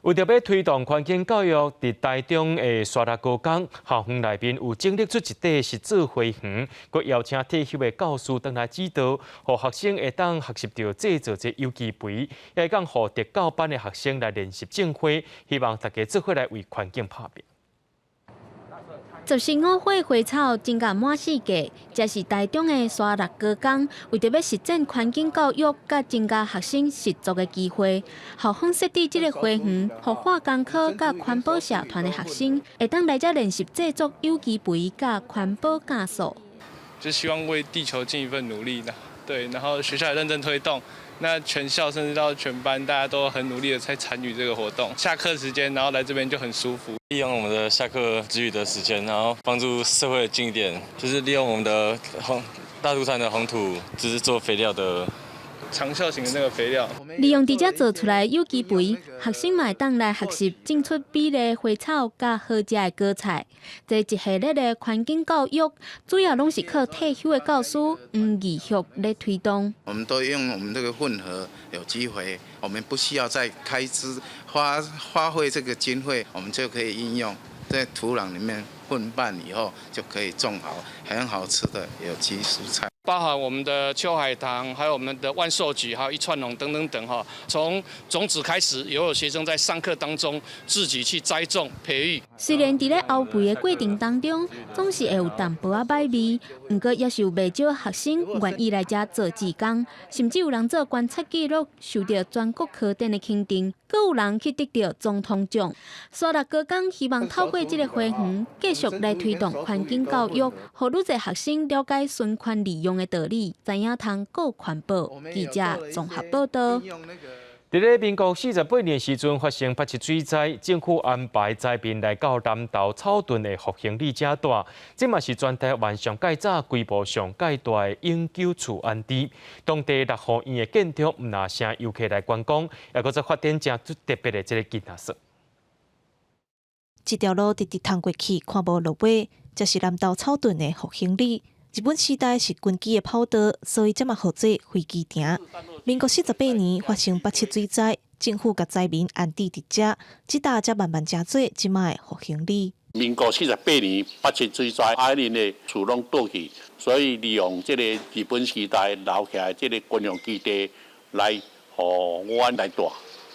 为着要推动环境教育，伫台中的沙拉高工校园内面有整理出一块实作花园，佮邀请退休的教师回来指导，互学生会当学习到制作这有机肥，也会讲互特教班的学生来练习种花，希望大家做伙来为环境拍拼。15岁花草真甲满世界，这是台中的沙乐高工，为着要实践环境教育，甲增加学生实作的机会，校方设置这个花园，互化工科甲环保社团的学生会当来这练习制作有机肥甲环保酵素。就希望为地球尽一份努力的，对，然后学校也认真推动。那全校甚至到全班，大家都很努力的在参与这个活动。下课时间，然后来这边就很舒服。利用我们的下课之余的时间，然后帮助社会近一点，就是利用我们的大肚山的红土，就是做肥料的。长效型的那个肥料，利用伫遮做出来有机肥，学生嘛会当来学习种出美丽花草甲好食的果菜。这一系列的环境教育，主要拢是靠退休的教师黄义旭来推动。我们都用我们这个混合有机肥，我们不需要再开支花费这个经费，我们就可以应用在土壤里面混拌以后，就可以种好很好吃的有机蔬菜。包含我们的秋海棠，还有我们的万寿菊，还有一串龙等等等哈。从种子开始，也有学生在上课当中自己去栽种培育。虽然伫咧熬肥的过程当中，总是会有淡薄仔歹味，不过也是有袂少学生愿意来遮做志工，甚至有人做观察记录，受到全国科展的肯定，阁有人去得到总统奖。沙乐高工希望透过这个花园，继续来推动环境教育，让愈侪学生了解循环利用的道理，知影通顾环保。记者综合报道。伫咧民国48年时阵发生8七水灾，政府安排灾民来到南投草屯的复兴里遮住，这嘛是全台湾上介早、规模上介大的永久厝安置。当地6户院的建筑唔那声游客来观光，也搁再发展正特别的这个景色。这条路直直通过去，看无落尾，这是南投草屯的复兴里。日本时代是军机的跑道，所以这么号做飞机亭。民国48年发生8七水灾，政府甲灾民安置伫遮，即搭才慢慢加做即卖复兴里。民国48年8七水灾，海人的厝拢倒去，所以利用这个日本时代留下来这个军用基地来，互阮来住。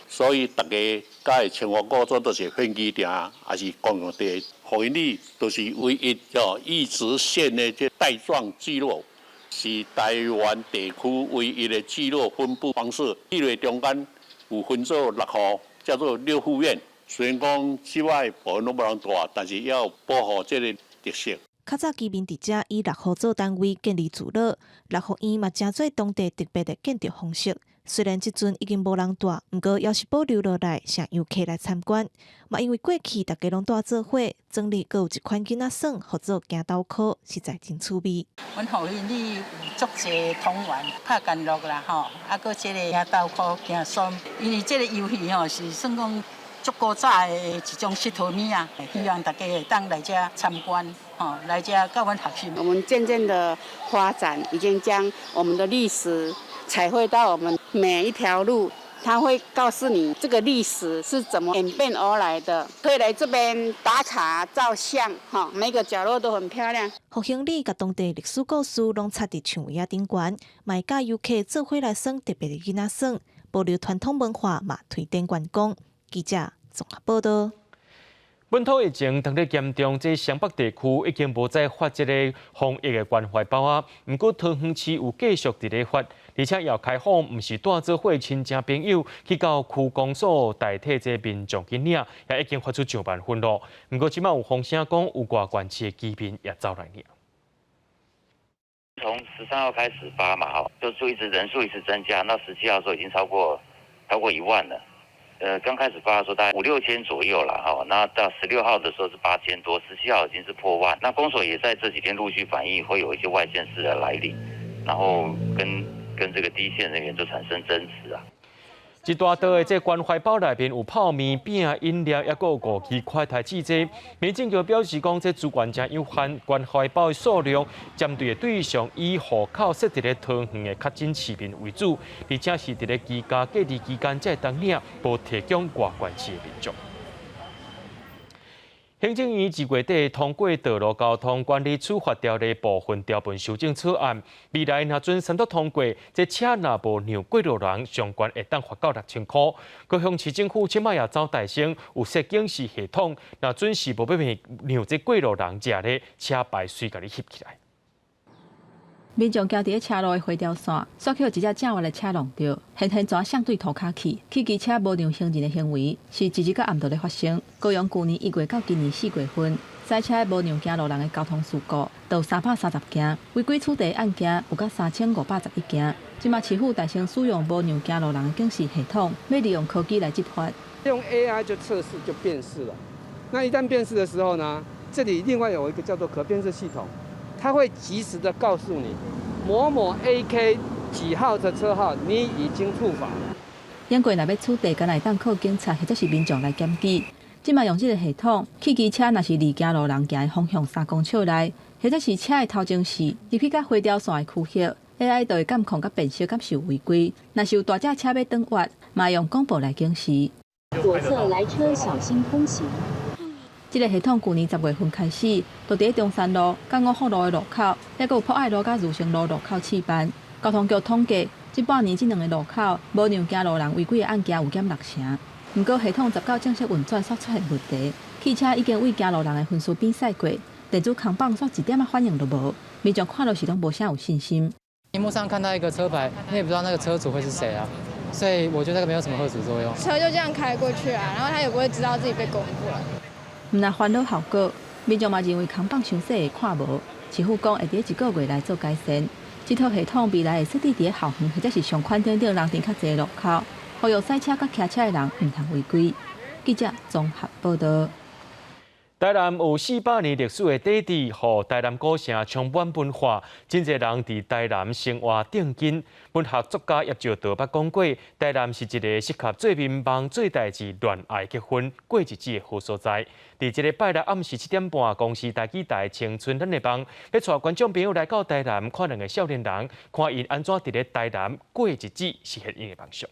所以大家甲会称呼过做都是飞机亭，还是公用地。复兴里都是唯一一直线的这带状聚落，是台湾地区唯一的聚落分布方式。聚落中间有分做6户，叫做6户院。虽然讲即摆部分拢无人住，但是要保护这个特色。较早居民伫遮以6户做单位建立聚落，6户院嘛真做当地特别的建筑方式。虽然即阵已经无人住，不过也是保留落来，让游客来参观。嘛，因为过去大家拢住做伙，整理阁有一款囡仔耍，合作行道课，实在真趣味。阮后院里有足侪同园拍干乐啦吼，啊，搁即个行道课行山，因为即个游戏吼是算讲足古早的一种佚佗物啊，希望大家会当来遮参观，吼，来遮甲阮学习。我们渐渐的发展，已经将我们的历史彩绘到我们每一条路，它会告诉你这个历史是怎么演变而来的。可以来这边打卡照相，哈，每个角落都很漂亮。复兴里甲当地历史故事拢插伫墙围顶悬，卖甲游客做伙来耍特别的囡仔耍，保留传统文化嘛推展观光。记者综合报道。本土疫情当日严重，这湘北地区已经无再发这个防疫的关怀包啊。不过桃园市有继续伫咧发，而且也开放，毋是带做伙亲戚朋友去到区公所代替这民众去领，也已经发出上万份咯。不过即摆有风声讲，有外县市的居民也走来领。从13号开始发嘛，就一直人数一直增加，到17号的时候已经超过1万了。刚开始发的时候大概5、6千左右了哈，那到16号的时候是8000多，17号已经是破万。那公所也在这几天陆续反映，会有一些外县市的来临，然后跟这个第一线人员就产生争执啊。一大袋的这关怀包内面有泡面、饼、饮料，也有5支快台汽车。民政局表示讲，这资源真有限，关怀包的数量针对的对象以户口设伫咧桃园的较真市民为主，而且是伫咧居家隔离期间才会当领，无提供外县市的民众。行政院2月底通过道路交通管理处罚条例部分条文修正草案，未来若准三读通过，这车若无让过路人相关会当罚到6000块。高雄市政府即摆也走大声，有设警示系统，若准是无要让这过路人食咧，车牌随甲你翕起来。民众行伫车路的回条线，刷去一只正歪的车撞到，现全相对涂骹去机车无让行人的行为，是一日到暗晡咧发生。高雄去年1月到今年4月份，塞车无让行路人的交通事故，有330件，违规处理案件有到3511件。即马市府大声使用无让行路人的警示系统，要利用科技来执法。用 AI 就测试就辨识了，那一旦辨识的时候呢，这里另外有一个叫做可辨识系统。他会及时的告诉你，某某 AK 几号的车号，你已经触法了。因过若要处理，敢来当靠警察或者是民众来检举。即马用这个系统，去机车若是离行路人行的方向3公尺内，或者是车的头前视，入去到回条线的区域 ，AI 就会监控甲辨识敢是有违规。若是有大只车要转弯，嘛用广播来警示。左侧来车小心通行。这个系统去年10月份开始，就伫中山路、甲五福路的路口，还有博爱路甲如成路路口试办。交通局统计，这半年这2个路口无让行路人违规的案件有减60%。不过系统19正式运转煞出现问题，汽车已经为行路人的分数比赛过，电子扛棒煞一点反应都无，民众看到是拢无啥有信心。荧幕上看到一个车牌，你也不知道那个车主会是谁啊，所以我觉得那个没有什么吓阻作用。车就这样开过去啊，然后他也不会知道自己被公布了。毋但烦恼效果，民众嘛认为扛棒伤细会看无，市府讲会伫1个月来做改善。这套系统未来会设置伫校园或者是上宽顶人潮较侪路口，呼吁赛车甲骑车的人唔通违规。记者综合报道。台南有400年历史的底地，和台南古城充满文化，真侪人伫台南生活定根。文学作家叶兆德捌讲过，台南是一个适合做民望、做代志、恋爱、结婚、过日子的好所在。伫这个拜六暗时7点半，公司台记台青春咱的帮，要带观众朋友来到台南看2个少年人，看因安怎伫咧台南过日子，实现因的梦想。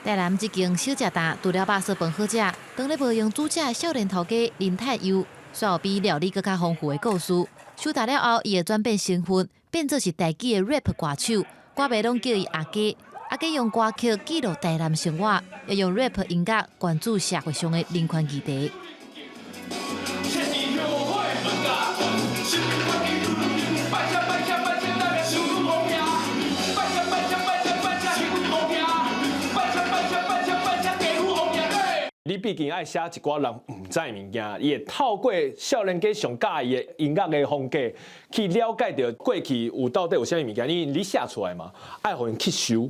台南一间小食摊，除了肉臊饭好食，当咧无用煮食的少年头家林泰佑，煞有比料理更加丰富的故事。手打了后，伊会转变身份，变做是台记的 rap 歌手，歌迷拢叫伊阿家。阿家用歌曲记录台南生活，也用 rap 音乐关注社会上的人权议题。你毕竟爱写一寡人唔知物件，伊会透过少年家上喜意的音乐的风格，去了解到过去有到底有啥物物件，因为你写出来嘛，爱互人吸收。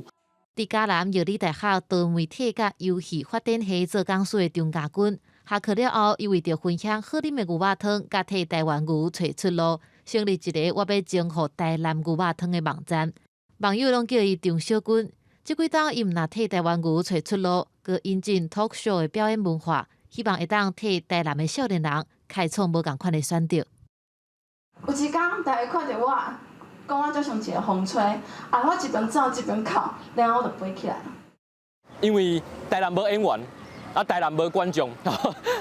伫嘉南药理大学多媒体甲游戏发展系做讲师的钟家军，下课了后，伊为着分享好啉的牛肉汤，甲替台湾牛找出路，成立一个我要征服台南牛肉汤的网站。网友拢叫伊钟小军。这几档伊毋但替台湾牛找出路，佮引进 talk show 的表演文化，希望会当替台南的少年人开创无共款的选择。有一天，大家看到我，讲我就像一个风吹，我一边走一边哭，然后我就飞起来。因为台南无演员，台南无观众，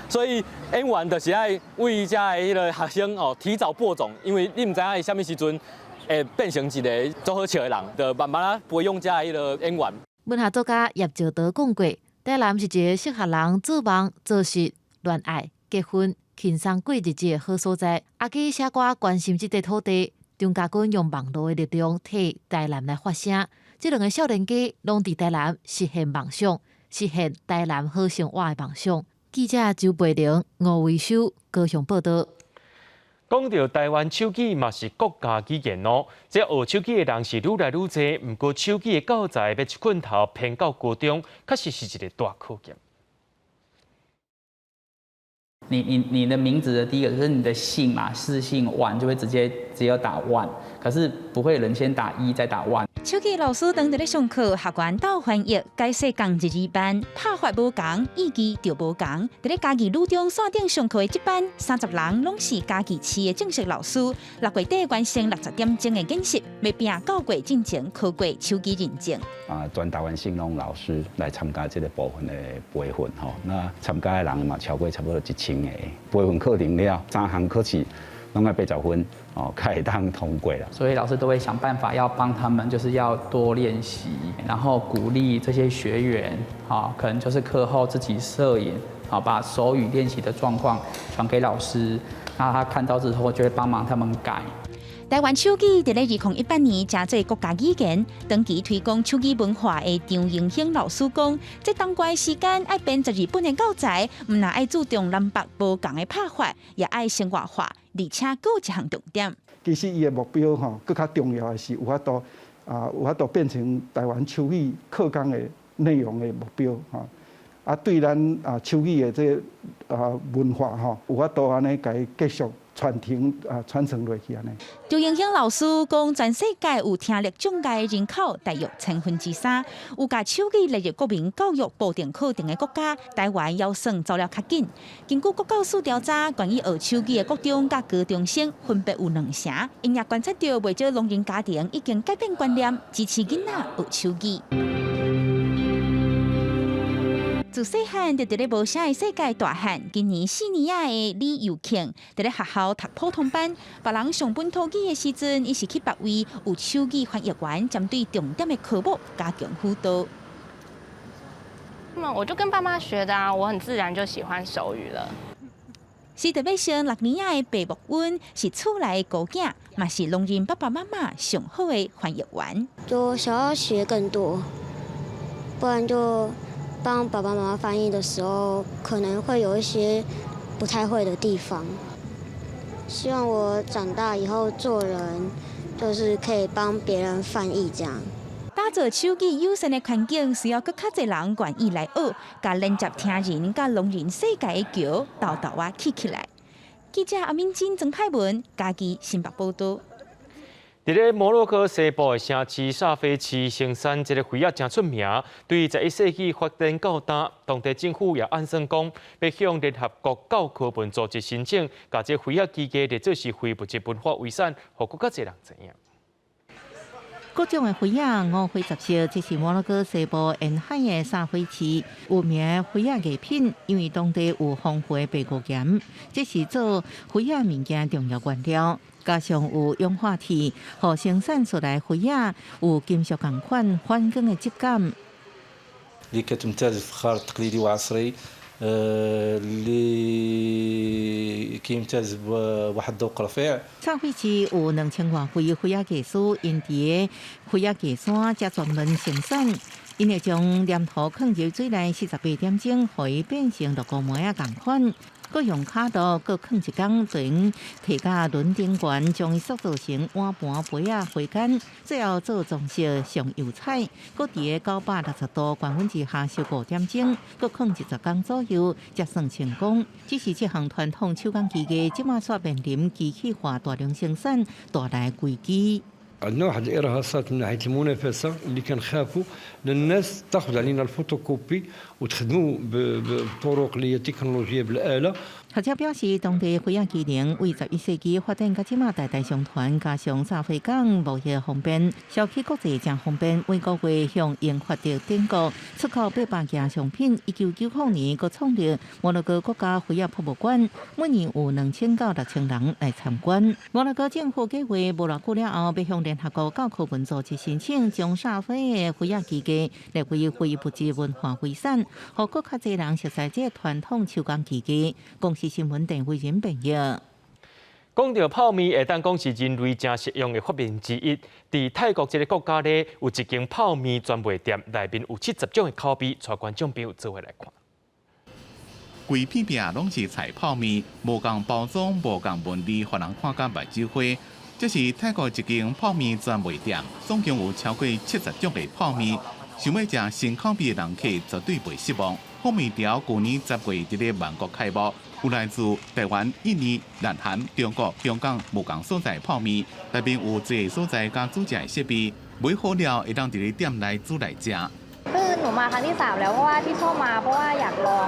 所以演员就是爱为遮的迄个学生提早播种，因为你毋知影伊啥物时阵。会变成一个做好笑的人，就慢慢培养这迄个演员。文学作家叶兆德讲过，台南是一个适合人做梦、做事、恋爱、结婚、轻松过日子的好所在。阿基写歌关心这块土地，钟家军用网络的力量替台南来发声。这2个少年家拢伫台南实现梦想，实现台南好生活的梦想。记者周培玲、吴维修高雄报道。讲到台湾手机嘛是国家语言哦，这学手机的人是愈来愈多，不过手机的教材要一棍头偏到高中，确实是一个大考验。你的名字的第一个就是你的姓嘛，4姓1就会直接只有打1，可是不会有人先打1再打1。手机老师当日咧上课，学员斗翻译解释讲日语班，拍法无同，意义就无同。伫咧家己路中线顶上课的这班，30人拢是家己市的正式老师。6月底完成60点钟的演习，要拼9月进前考过手机认证。全台湾性拢老师来参加这个部分的培训吼，那参加的人嘛超过差不多1000个。培训课程了，3项考试拢要80分哦，才会当通过了。所以老师都会想办法要帮他们，就是要多练习，然后鼓励这些学员，可能就是课后自己摄影，把手语练习的状况传给老师，那他看到之后就会帮忙他们改。台湾手机伫咧2018年加做国家语言，长期推广手机文化的张永兴老师讲，这当怪时间爱编12本的教材，唔但爱注重南北无同的拍法，也爱生活化，而且佫有一项重点。其实伊的目标更较重要的是有法度变成台湾手语课纲的内容的目标对咱手语的这文化有法度安尼甲伊继续传承落去安尼。张永兴老师讲，全世界有听力障碍人口大约3/10%，有甲手语列入国民教育部定课程的国家，台湾要算走了较紧。根据国教署调查，关于学手语的国中甲高中生分别有2成，因也观察到不少聋人家庭已经改变观念，支持囡仔学手语。自细汉就伫咧无啥的世界大汉，今年4年仔的李友庆，伫咧学校读普通班，别人上本土语的时阵，伊是去别位有手语翻译员，针对重点的科目加强辅导。我就跟爸妈学的我很自然就喜欢手语了。是特别生6年仔的白木温，是厝内的孤囝，嘛是聋人爸爸妈妈上好的翻译员。就想要学更多，不然就帮爸爸妈妈翻译的时候，可能会有一些不太会的地方。希望我长大以后做人，就是可以帮别人翻译这样。打造手语友善的环境，需要更较侪人愿意来学，甲连接听人甲聋人世界的桥，豆豆起来。记者阿敏珍、曾凯文，家己新北报道。伫咧摩洛哥西部的城市萨菲市生产一个肥鸭真出名，对21世纪发展到大，当地政府也暗算讲，要向联合国教科文组织申请，把这肥鸭基地列作是非物质文化遗产，互更加侪人知影。各种的肥鸭五花十色，这是摩洛哥西部沿海的萨菲市有名的肥鸭艺品，因为当地有丰富的白骨盐，这是做肥鸭物件重要原料。加上有氧化铁，互生产出来肥鸭有金属同款反光的质感。اللي كتمتاز الفخار التقليدي وعصري اللي كيمتاز بواحد الذوق رفيع。萨菲市有2000多位肥鸭技师，因伫个肥鸭技山才专门生产。因会将黏土放入水内48点钟，互伊变成绿菇糜仔同款。佮用卡刀，佮放一缸水，提甲轮顶悬，将伊塑造成碗盘杯仔回干，最后做装饰上油彩，佮伫个960度高温之下烧5点钟，佮放10天左右，才算成功。只是这项传统手工技艺，即马煞面临机器化大量生产带来危机。عندنا واحد الارهاصات من ناحيه المنافسه اللي كنخافوا لان الناس تاخذ علينا الفوتوكوبي وتخدموا بطرق اللي هي تكنولوجيه بالاله。学者表示，当地肥鸭机能为21世纪发展，甲即马代代相传，加上沙菲港贸易方便，销去国际正方便。为个月向英法德等国出口800件商品。1990年，佮创立摩洛哥国家肥鸭博物馆，每年有2000到6000人来参观。摩洛哥政府计划无偌久了后，要向联合国教科文组织申请，将沙菲的肥鸭基地列为非物质文化遗产，互更较侪人熟悉这传统手工技艺。公司新闻电为人朋友。讲到泡面，会当讲是人类正实用的发明之一。伫泰国这个国家呢，有一间泡面专卖店，内面有70种的口味，带观众朋友做伙来看。规片片拢是菜泡面，无共包装、无共纹理，互人看甲目睭花。这是泰国一间泡面专卖店，总共有超过70种的泡面。想要食新口味的人客绝对袂失望。泡面条去年10月伫咧曼谷开幕，有来自台湾、印尼、南韩、中国、香港无共所在泡面，内面有这个所在加煮食的设备。买好了会当伫咧店内煮来食。 คือหนูมาครั้งที่3แล้วเพราะว่าที่ชอบมาเพราะว่าอยากลอง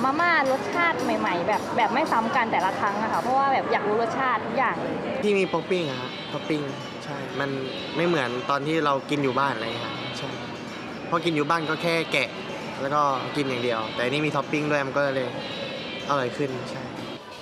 มาม่ารสชาติใหม่ๆแบบไม่ซ้ำกันแต่ละครั้งอะค่ะเพราะว่าแบบอยากรู้รสชาติทุกอย่าง ที่มีป๊อปปิ้งอะครับป๊อปปิ้งใช่มันไม่เหมือนตอนที่เรากินอยู่บ้านอะไรครับใช่เพราะกินอยู่บ้านก็แค่แกะแล้วก็กินอย่างเดียว แต่นี่มีท็อปปิ้งด้วยมันก็เลยอร่อยขึ้นใช่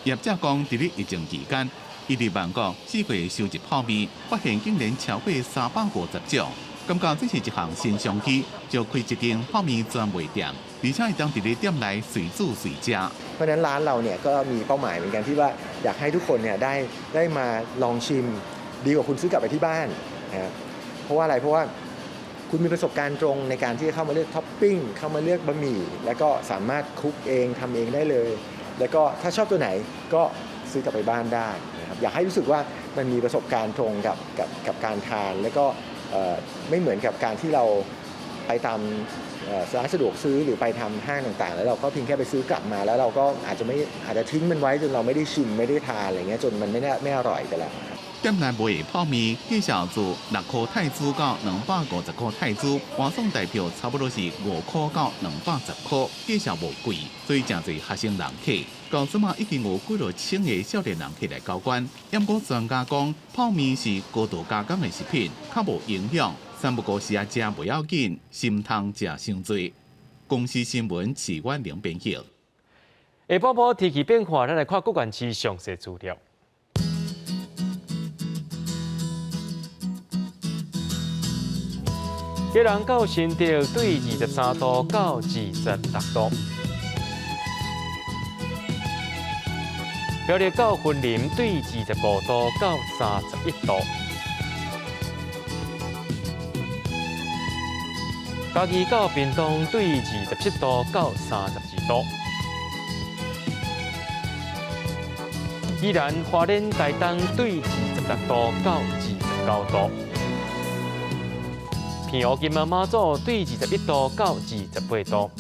业者讲，伫咧疫情期间，伊伫万国4月收集泡面，发现竟然超过350种。 感觉这是一项新商机，就开一间泡面专卖店，而且会当伫咧店内随煮随食。เพราะฉะนั้นร้านเราเนี่ยก็มีเป้าหมายเหมือนกันที่ว่าอยากให้ทุกคนเนี่ยได้มาลองชิมดีกว่าคุณซื้อกลับไปที่บ้านนะครับเพราะว่าอะไรเพราะว่าคุณมีประสบการณ์ตรงในการที่จะเข้ามาเลือกท็อปปิ้งเข้ามาเลือกบะหมี่แล้วก็สามารถคลุกเองทำเองได้เลย แล้วก็ถ้าชอบตัวไหนก็ซื้อกลับไปบ้านได้นะครับอยากให้รู้สึกว่ามันมีประสบการณ์ตรงกับการทานแล้วก็ไม่เหมือนกับการที่เราไปตามร้านสะดวกซื้อหรือไปทำห้างต่างๆแล้วเราก็เพียงแค่ไปซื้อกลับมาแล้วเราก็อาจจะทิ้งมันไว้จนเราไม่ได้ชิมไม่ได้ทานอะไรเงี้ยจนมันไม่อร่อยไปแล้ว店内卖的泡面介绍自6块泰铢到250块泰铢，换算代表差不多是5块到210块，介绍无贵，所以真侪学生人客。到即马已经有几落千个少年人客来交关。不过专家讲，泡面是高度加工的食品，较无营养，但不过是啊食袂要紧，心通食伤多。公司新闻市远零编辑。下晡晡天气变化，咱来看各县市详细资料。 吉人到新竹对23度到26度，苗栗到云林对25度到31度，嘉义到屏东对27度到32度，宜兰花莲台东对26度到29度。 平湖金门马祖对21度到28度。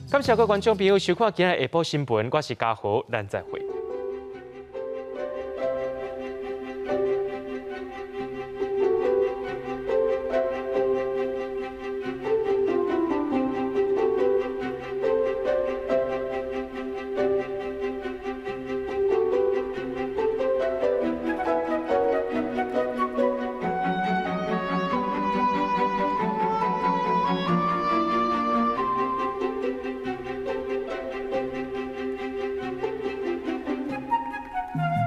感谢各位观众朋友收看今日下晡新闻，我是嘉豪，咱再会。